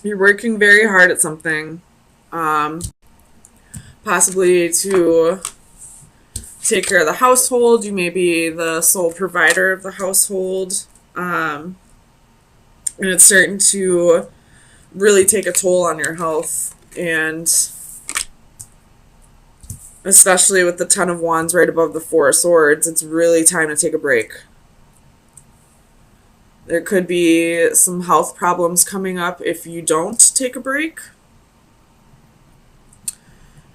You're working very hard at something, um, possibly to take care of the household. You may be the sole provider of the household, um, and it's starting to really take a toll on your health. And especially with the Ten of Wands right above the Four of Swords, it's really time to take a break. There could be some health problems coming up if you don't take a break.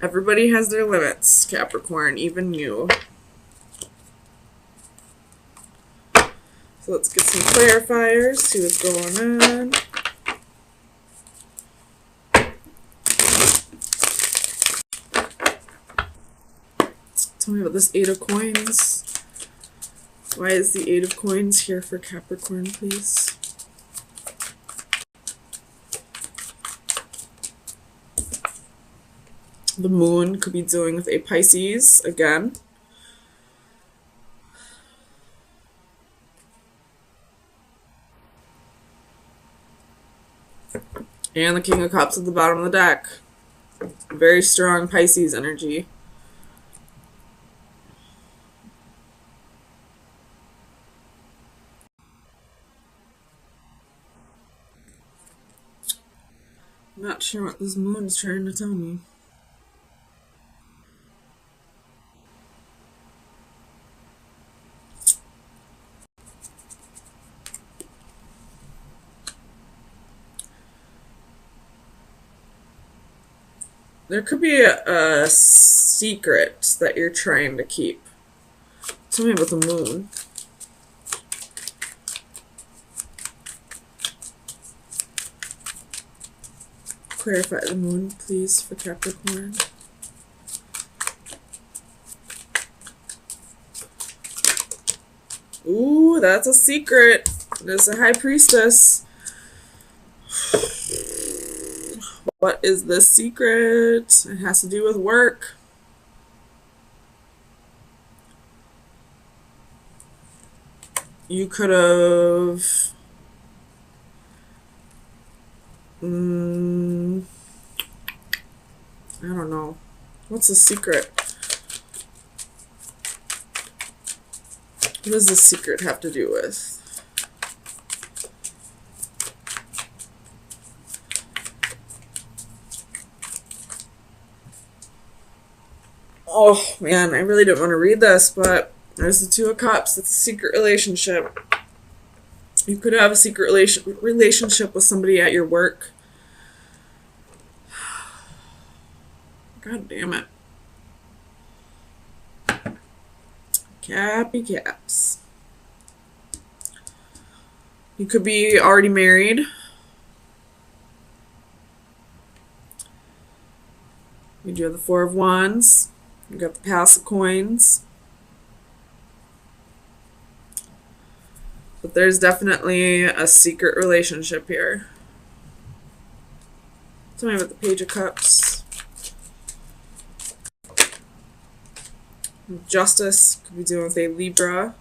Everybody has their limits, Capricorn, even you. So let's get some clarifiers, see what's going on. Tell me about this Eight of Coins. Why is the Eight of Coins here for Capricorn, please? The Moon could be dealing with a Pisces again. And the King of Cups at the bottom of the deck. Very strong Pisces energy. I'm not sure what this moon's trying to tell me. There could be a secret that you're trying to keep. Tell me about the moon. Clarify the moon, please, for Capricorn. Ooh, that's a secret. There's a High Priestess. What is the secret? It has to do with work. You could have... I don't know. What's the secret? What does the secret have to do with? Oh, man, I really didn't want to read this, but there's the Two of Cups. It's a secret relationship. You could have a secret relationship with somebody at your work. God damn it. Cappy caps. You could be already married. You do have the Four of Wands. You got the Pass of Coins. But there's definitely a secret relationship here. Tell me about the Page of Cups. Justice could be dealing with a Libra.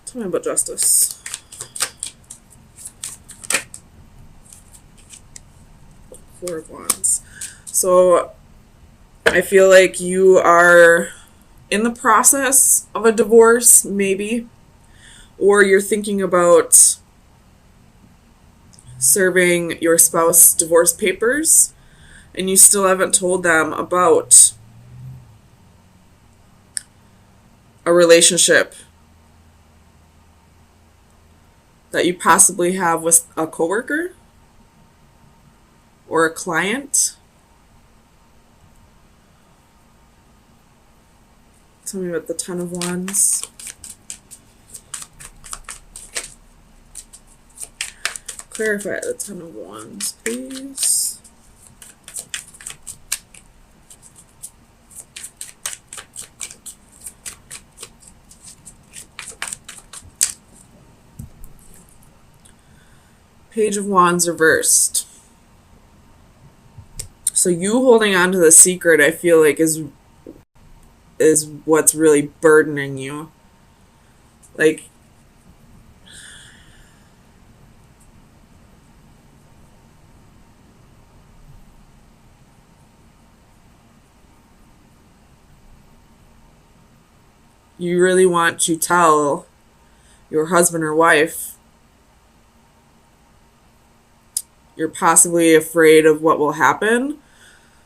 Tell me about Justice. Four of Wands. So I feel like you are in the process of a divorce, maybe, or you're thinking about serving your spouse divorce papers and you still haven't told them about a relationship that you possibly have with a coworker or a client. Tell me about the Ten of Wands. Clarify the Ten of Wands, please. Page of Wands reversed. So you holding on to the secret, I feel like, is what's really burdening you. Like, you really want to tell your husband or wife. You're possibly afraid of what will happen.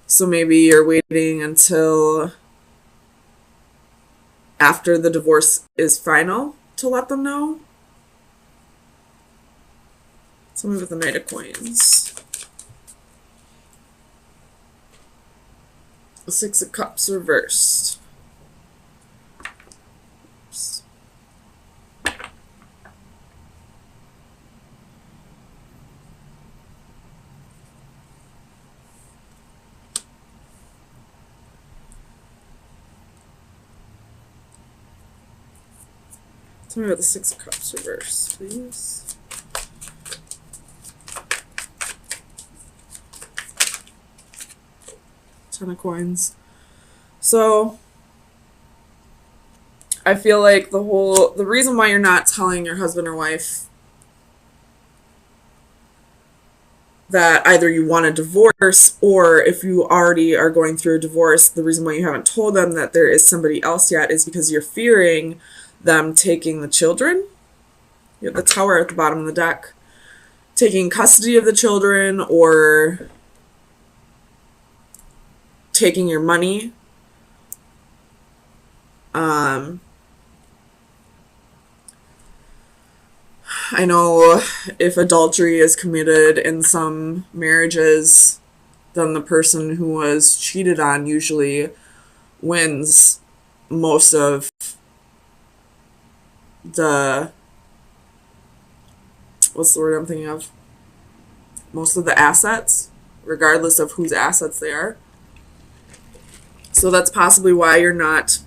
So maybe you're waiting until after the divorce is final to let them know. Tell me with the Knight of Coins. The Six of Cups reversed. Oops. Tell me about the Six of Cups reversed, please. Ten of Coins. So I feel like the reason why you're not telling your husband or wife that either you want a divorce, or if you already are going through a divorce, the reason why you haven't told them that there is somebody else yet is because you're fearing them taking the children. You have the Tower at the bottom of the deck. Taking custody of the children, or taking your money. I know if adultery is committed in some marriages, then the person who was cheated on usually wins most of the, what's the word I'm thinking of? Most of the assets, regardless of whose assets they are. So that's possibly why you're not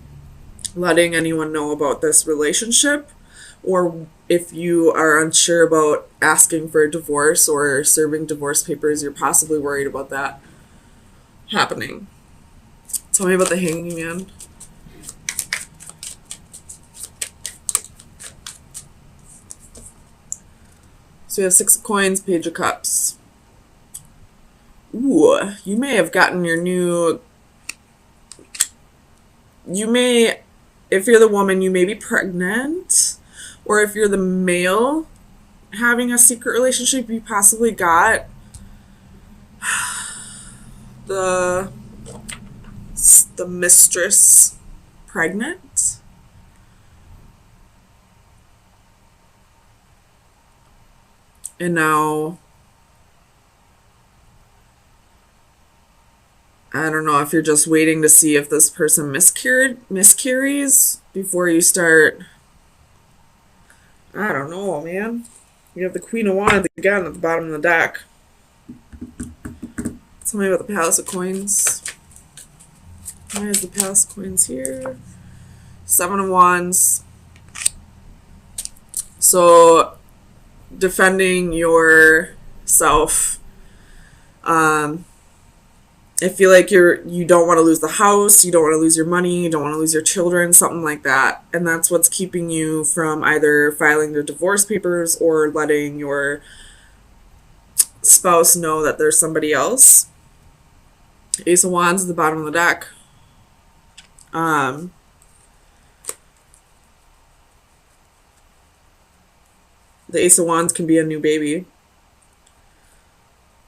letting anyone know about this relationship. Or if you are unsure about asking for a divorce or serving divorce papers, you're possibly worried about that happening. Tell me about the Hanging Man. So you have Six of Coins, Page of Cups. Ooh, you may have gotten your new... if you're the woman, you may be pregnant. Or if you're the male having a secret relationship, you possibly got the mistress pregnant. And now, I don't know if you're just waiting to see if this person miscarries before you start. I don't know, man. You have the Queen of Wands again at the bottom of the deck. Tell me about the Palace of Coins. Why is the Palace of Coins here? Seven of Wands. So, defending yourself. I feel like you don't want to lose the house, you don't want to lose your money, you don't want to lose your children, something like that. And that's what's keeping you from either filing the divorce papers or letting your spouse know that there's somebody else. Ace of Wands at the bottom of the deck. The Ace of Wands can be a new baby,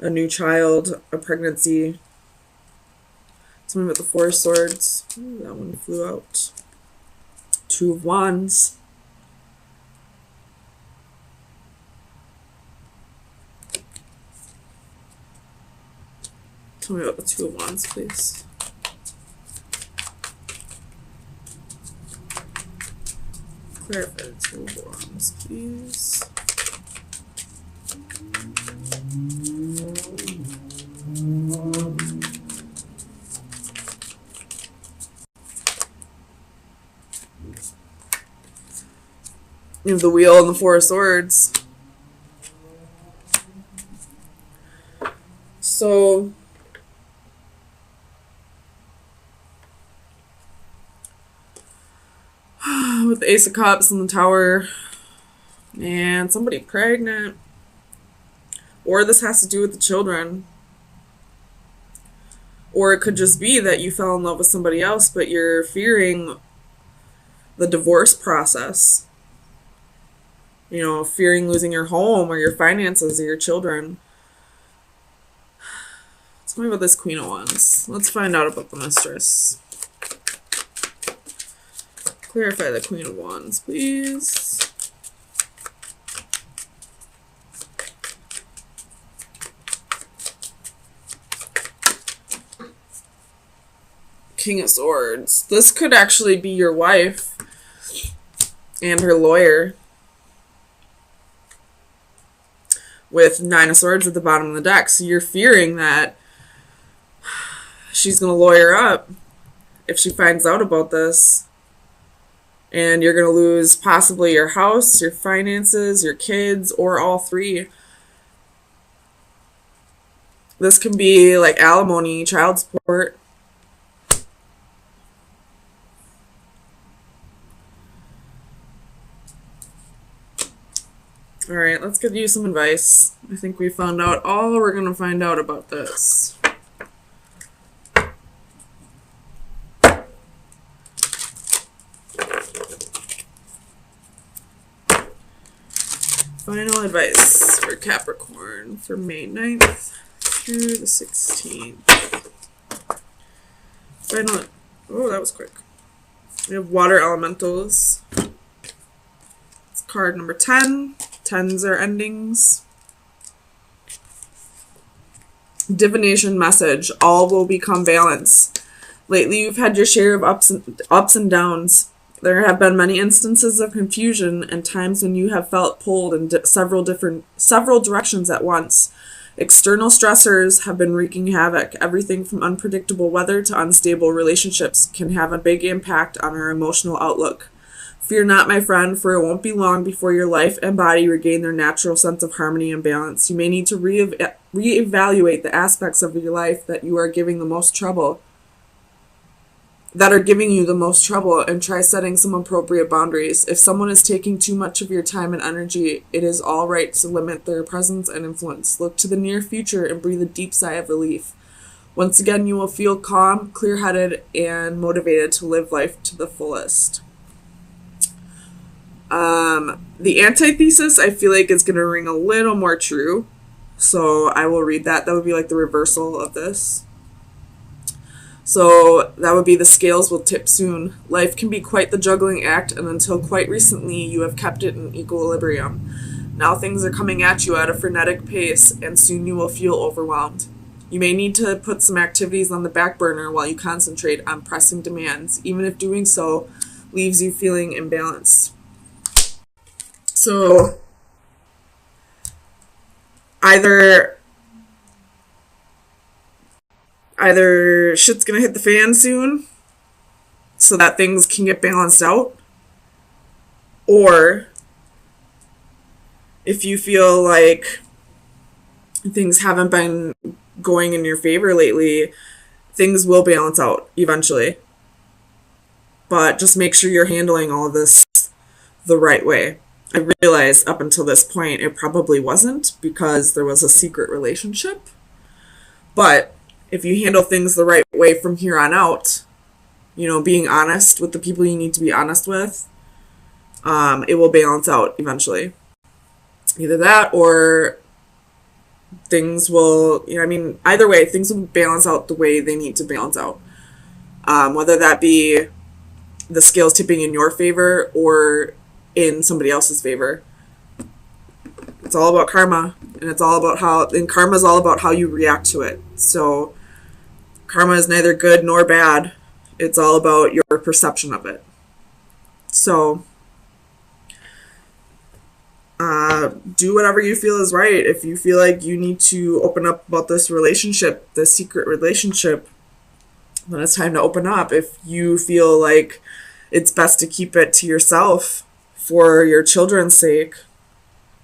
a new child, a pregnancy. Something with the Four of Swords. Ooh, that one flew out. Two of Wands. Tell me about the Two of Wands, please. Clarify the Two of Wands, please. You have the Wheel and the Four of Swords. So with the Ace of Cups and the Tower, and somebody pregnant. Or this has to do with the children. Or it could just be that you fell in love with somebody else, but you're fearing the divorce process. You know, fearing losing your home or your finances or your children. Tell me about this Queen of Wands. Let's find out about the Mistress. Clarify the Queen of Wands, please. King of Swords. This could actually be your wife and her lawyer. With Nine of Swords at the bottom of the deck. So you're fearing that she's going to lawyer up if she finds out about this. And you're going to lose possibly your house, your finances, your kids, or all three. This can be like alimony, child support. Alright, let's give you some advice. I think we found out all we're going to find out about this. Final advice for Capricorn for May 9th through the 16th. Final. Oh, that was quick. We have water elementals. It's card number 10. Tens are endings. Divination message. All will become balance. Lately, you've had your share of ups and downs. There have been many instances of confusion and times when you have felt pulled in several directions at once. External stressors have been wreaking havoc. Everything from unpredictable weather to unstable relationships can have a big impact on our emotional outlook. Fear not, my friend, for it won't be long before your life and body regain their natural sense of harmony and balance. You may need to reevaluate the aspects of your life that are giving you the most trouble, and try setting some appropriate boundaries. If someone is taking too much of your time and energy, it is all right to limit their presence and influence. Look to the near future and breathe a deep sigh of relief. Once again, you will feel calm, clear-headed, and motivated to live life to the fullest. The antithesis, I feel like, is going to ring a little more true. So I will read that. That would be like the reversal of this. So that would be the scales will tip soon. Life can be quite the juggling act, and until quite recently, you have kept it in equilibrium. Now things are coming at you at a frenetic pace, and soon you will feel overwhelmed. You may need to put some activities on the back burner while you concentrate on pressing demands, even if doing so leaves you feeling imbalanced. So either shit's gonna hit the fan soon so that things can get balanced out, or if you feel like things haven't been going in your favor lately, things will balance out eventually. But just make sure you're handling all of this the right way. I realized up until this point it probably wasn't, because there was a secret relationship. But if you handle things the right way from here on out, being honest with the people you need to be honest with, it will balance out eventually. Either that or things will, either way, things will balance out the way they need to balance out. Whether that be the scales tipping in your favor or in somebody else's favor. It's all about karma, and karma is all about how you react to it. So karma is neither good nor bad. It's all about your perception of it. So do whatever you feel is right. If you feel like you need to open up about this relationship, this secret relationship, then it's time to open up. If you feel like it's best to keep it to yourself for your children's sake,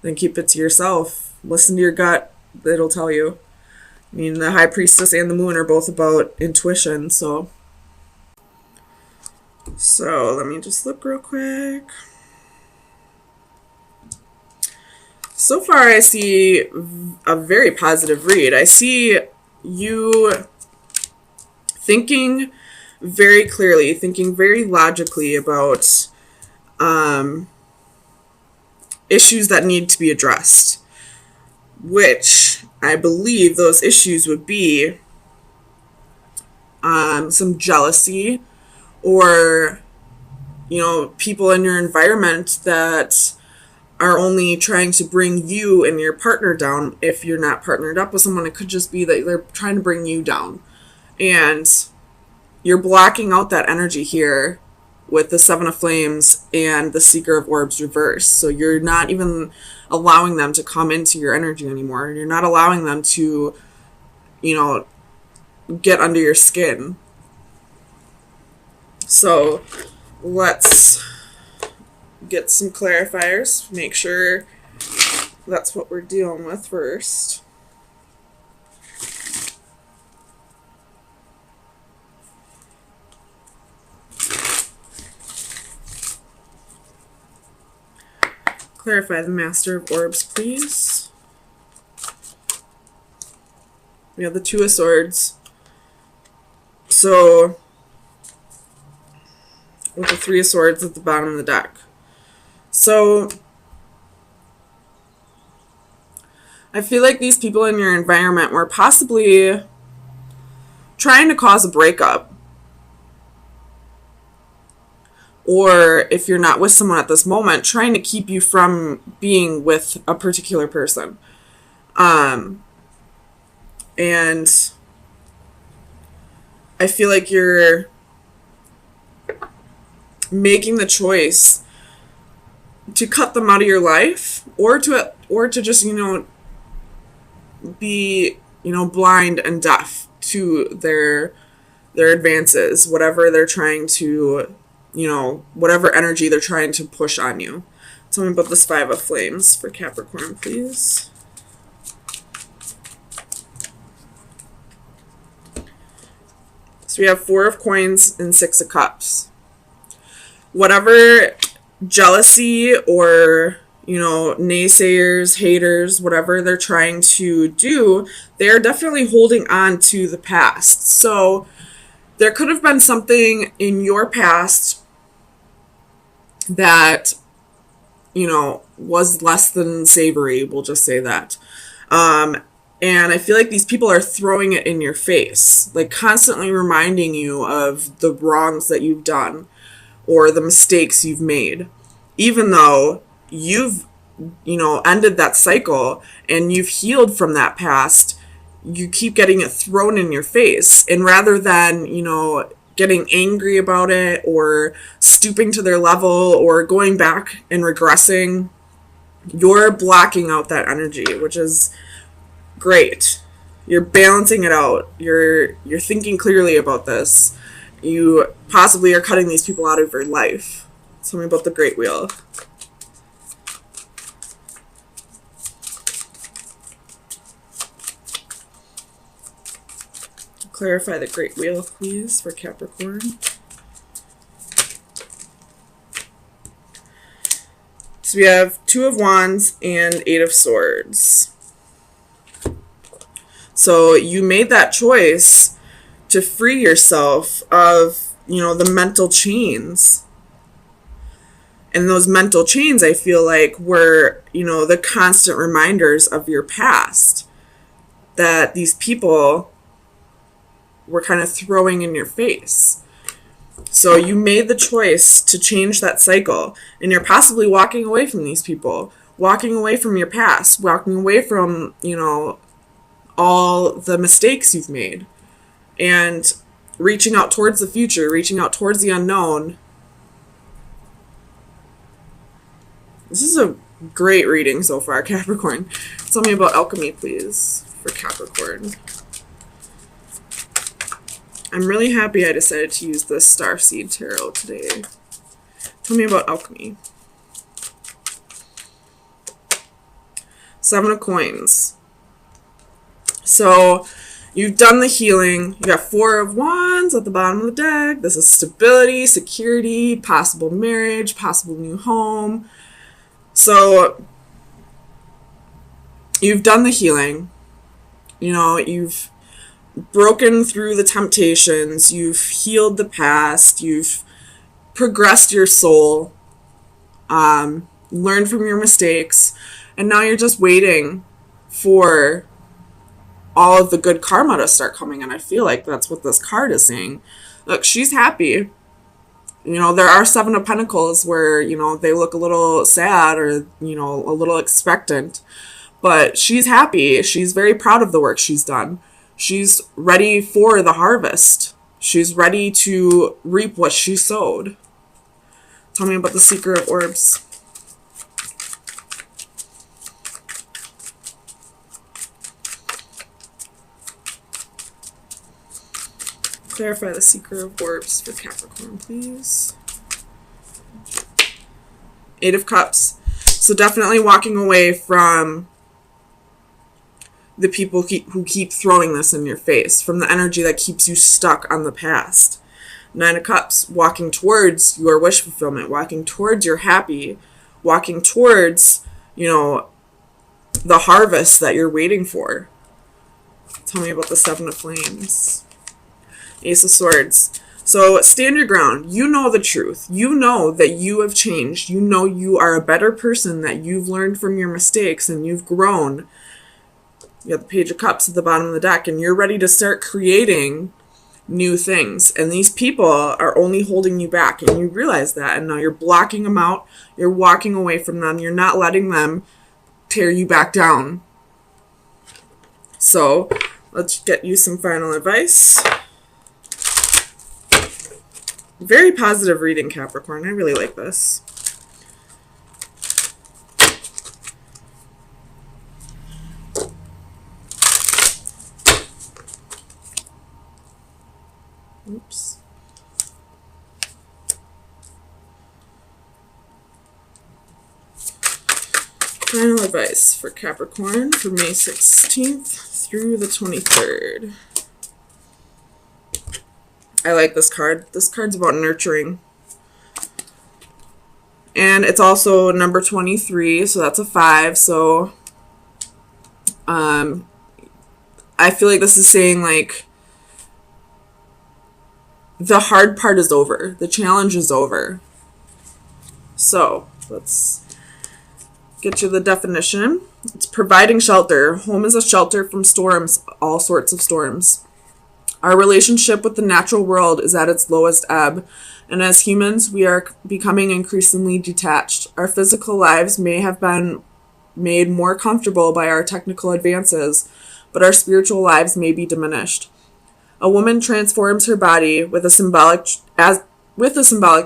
then keep it to yourself. Listen to your gut. It'll tell you. I mean, the High Priestess and the Moon are both about intuition, so let me just look real quick. So far, I see a very positive read. I see you thinking very clearly, thinking very logically about issues that need to be addressed, which I believe those issues would be some jealousy, or, you know, people in your environment that are only trying to bring you and your partner down. If you're not partnered up with someone, it could just be that they're trying to bring you down. And you're blocking out that energy here with the Seven of Flames and the Seeker of Orbs reversed. So you're not even allowing them to come into your energy anymore. You're not allowing them to, you know, get under your skin. So let's get some clarifiers. Make sure that's what we're dealing with first. Clarify the Master of Orbs, please. We have the Two of Swords. So, with the Three of Swords at the bottom of the deck. So, I feel like these people in your environment were possibly trying to cause a breakup. Or if you're not with someone at this moment, trying to keep you from being with a particular person. And I feel like you're making the choice to cut them out of your life, or to just, you know, be, you know, blind and deaf to their advances, whatever they're trying to, you know, whatever energy they're trying to push on you. Tell me about this Five of Flames for Capricorn, please. So we have Four of Coins and Six of Cups. Whatever jealousy or, you know, naysayers, haters, whatever they're trying to do, they're definitely holding on to the past. So there could have been something in your past that, you know, was less than savory, we'll just say that. And I feel like these people are throwing it in your face, like constantly reminding you of the wrongs that you've done or the mistakes you've made, even though you've, you know, ended that cycle and you've healed from that past. You keep getting it thrown in your face, and rather than, you know, getting angry about it or stooping to their level or going back and regressing, you're blocking out that energy, which is great. You're balancing it out. You're thinking clearly about this. You possibly are cutting these people out of your life. Tell me about the Great Wheel. Clarify the Great Wheel, please, for Capricorn. So we have Two of Wands and Eight of Swords. So you made that choice to free yourself of, you know, the mental chains. And those mental chains, I feel like, were, you know, the constant reminders of your past that these people were kind of throwing in your face. So you made the choice to change that cycle, and you're possibly walking away from these people, walking away from your past, walking away from, you know, all the mistakes you've made, and reaching out towards the future, reaching out towards the unknown. This is a great reading so far, Capricorn. Tell me about alchemy, please, for Capricorn. I'm really happy I decided to use this Starseed Tarot today. Tell me about alchemy. Seven of Coins. So you've done the healing. You got 4 of Wands at the bottom of the deck. This is stability, security, possible marriage, possible new home. So you've done the healing. You know, you've broken through the temptations. You've healed the past. You've progressed your soul. Learned from your mistakes. And now you're just waiting for all of the good karma to start coming in. I feel like that's what this card is saying. Look, she's happy. You know, there are 7 of Pentacles where, you know, they look a little sad or, you know, a little expectant. But she's happy. She's very proud of the work she's done. She's ready for the harvest. She's ready to reap what she sowed. Tell me about the Seeker of Orbs. Clarify the Seeker of Orbs for Capricorn, please. 8 of Cups. So definitely walking away from the people who keep throwing this in your face, from the energy that keeps you stuck on the past. 9 of Cups, walking towards your wish fulfillment, walking towards your happy, walking towards, you know, the harvest that you're waiting for. Tell me about the 7 of Flames. Ace of Swords. So stand your ground. You know the truth. You know that you have changed. You know you are a better person, that you've learned from your mistakes and you've grown. You have the Page of Cups at the bottom of the deck, and you're ready to start creating new things. And these people are only holding you back, and you realize that. And now you're blocking them out. You're walking away from them. You're not letting them tear you back down. So let's get you some final advice. Very positive reading, Capricorn. I really like this. Oops. Final advice for Capricorn for May 16th through the 23rd. I like this card. This card's about nurturing. And it's also number 23, so that's a 5. So I feel like this is saying, like, the hard part is over. The challenge is over. So let's get you the definition. It's providing shelter. Home is a shelter from storms, all sorts of storms. Our relationship with the natural world is at its lowest ebb, and as humans, we are becoming increasingly detached. Our physical lives may have been made more comfortable by our technical advances, but our spiritual lives may be diminished. A woman transforms her body with a symbolic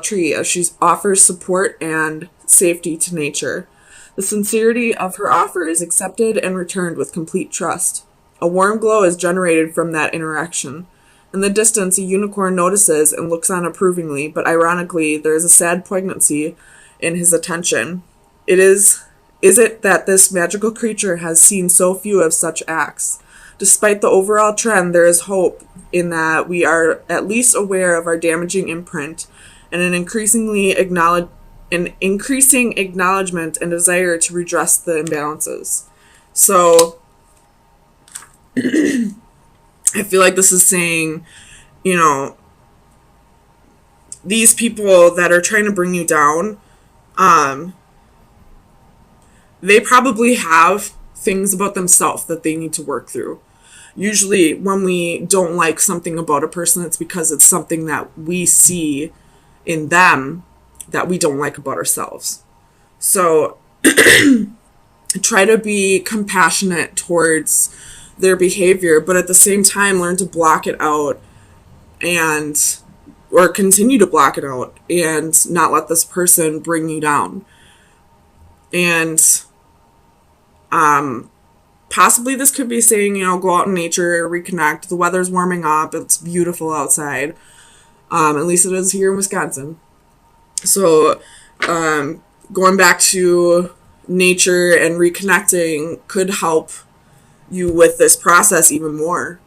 tree as she offers support and safety to nature. The sincerity of her offer is accepted and returned with complete trust. A warm glow is generated from that interaction. In the distance, a unicorn notices and looks on approvingly, but ironically, there is a sad poignancy in his attention. Is it that this magical creature has seen so few of such acts? Despite the overall trend, there is hope in that we are at least aware of our damaging imprint and an increasing acknowledgement and desire to redress the imbalances. So I feel like this is saying, you know, these people that are trying to bring you down, they probably have things about themselves that they need to work through. Usually when we don't like something about a person, it's because it's something that we see in them that we don't like about ourselves. So try to be compassionate towards their behavior, but at the same time learn to block it out or continue to block it out and not let this person bring you down. And possibly this could be saying, you know, go out in nature, reconnect. The weather's warming up. It's beautiful outside. At least it is here in Wisconsin. So going back to nature and reconnecting could help you with this process even more.